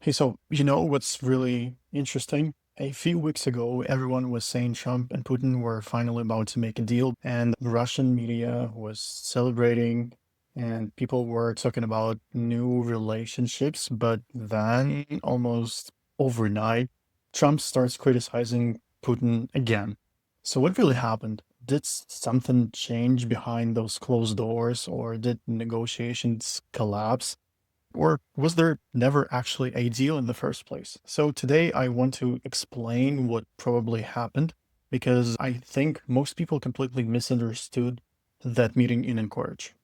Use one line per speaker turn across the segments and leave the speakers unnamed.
Hey, so you know what's really interesting? A few weeks ago, everyone was saying Trump and Putin were finally about to make a deal, and the Russian media was celebrating, and people were talking about new relationships. But then, almost overnight, Trump starts criticizing Putin again. So, what really happened? Did something change behind those closed doors, or did negotiations collapse? Or was there never actually a deal in the first place? So today I want to explain what probably happened because I think most people completely misunderstood that meeting in Anchorage.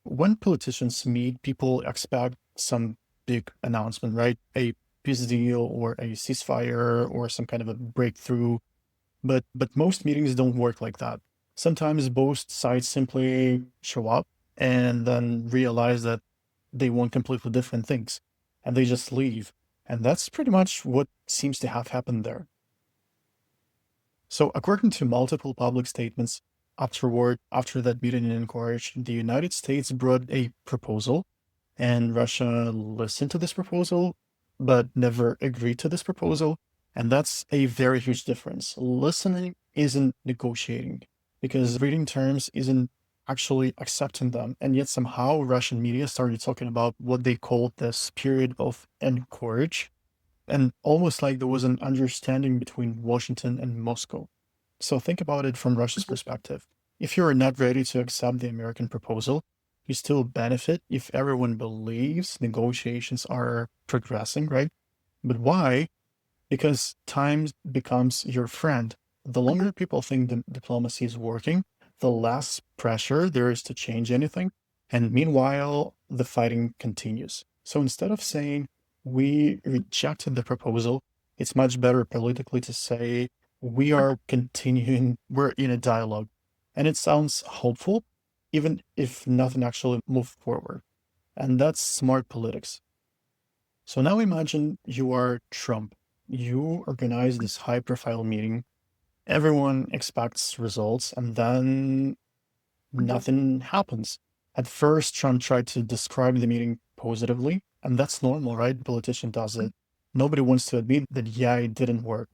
When politicians meet, people expect some big announcement, right? A peace deal or a ceasefire or some kind of a breakthrough. But most meetings don't work like that. Sometimes both sides simply show up and then realize that they want completely different things and they just leave. And that's pretty much what seems to have happened there. So, according to multiple public statements after that meeting in Anchorage, the United States brought a proposal and Russia listened to this proposal, but never agreed to this proposal. And that's a very huge difference. Listening isn't negotiating because reading terms isn't actually accepting them. And yet somehow Russian media started talking about what they called the spirit of encourage, and almost like there was an understanding between Washington and Moscow. So think about it from Russia's perspective. If you're not ready to accept the American proposal, you still benefit if everyone believes negotiations are progressing, right? But why? Because time becomes your friend. The longer people think the diplomacy is working, the less pressure there is to change anything. And meanwhile, the fighting continues. So instead of saying, we rejected the proposal, it's much better politically to say, we are continuing, we're in a dialogue. And it sounds hopeful, even if nothing actually moved forward. And that's smart politics. So now imagine you are Trump. You organize this high profile meeting. Everyone expects results, and then nothing happens. At first, Trump tried to describe the meeting positively, and that's normal, right? The politician does it. Nobody wants to admit that, yeah, it didn't work.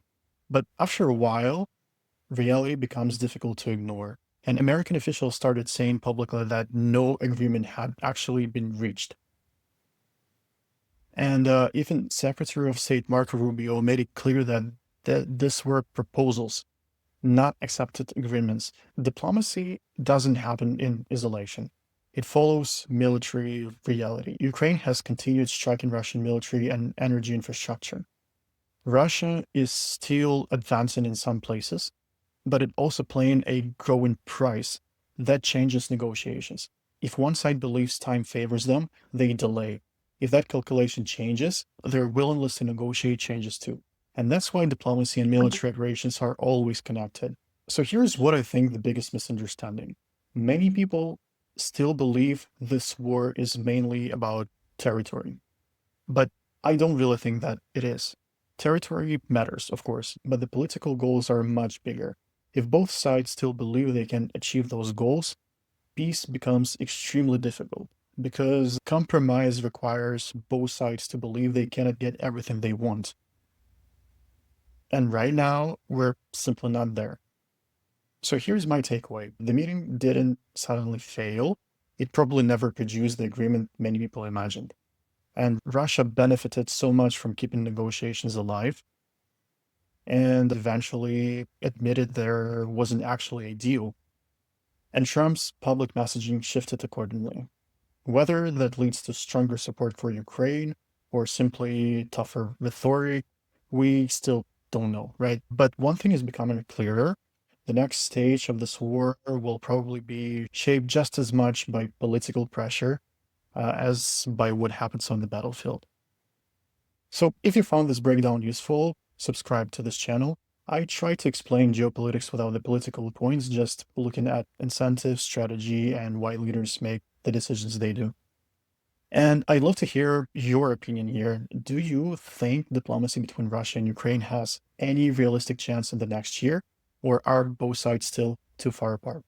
But after a while, reality becomes difficult to ignore. And American officials started saying publicly that no agreement had actually been reached. And even Secretary of State Marco Rubio made it clear that this were proposals, not accepted agreements. Diplomacy doesn't happen in isolation. It follows military reality. Ukraine has continued striking Russian military and energy infrastructure. Russia is still advancing in some places, but it also paying a growing price that changes negotiations. If one side believes time favors them, they delay. If that calculation changes, their willingness to negotiate changes too. And that's why diplomacy and military operations are always connected. So here's what I think the biggest misunderstanding. Many people still believe this war is mainly about territory, but I don't really think that it is. Territory matters, of course, but the political goals are much bigger. If both sides still believe they can achieve those goals, peace becomes extremely difficult because compromise requires both sides to believe they cannot get everything they want. And right now, we're simply not there. So here's my takeaway. The meeting didn't suddenly fail. It probably never produced the agreement many people imagined. And Russia benefited so much from keeping negotiations alive and eventually admitted there wasn't actually a deal. And Trump's public messaging shifted accordingly. Whether that leads to stronger support for Ukraine or simply tougher rhetoric, we still don't know, right? But one thing is becoming clearer. The next stage of this war will probably be shaped just as much by political pressure as by what happens on the battlefield. So if you found this breakdown useful, subscribe to this channel. I try to explain geopolitics without the political points, just looking at incentives, strategy, and why leaders make the decisions they do. And I'd love to hear your opinion here. Do you think diplomacy between Russia and Ukraine has any realistic chance in the next year, or are both sides still too far apart?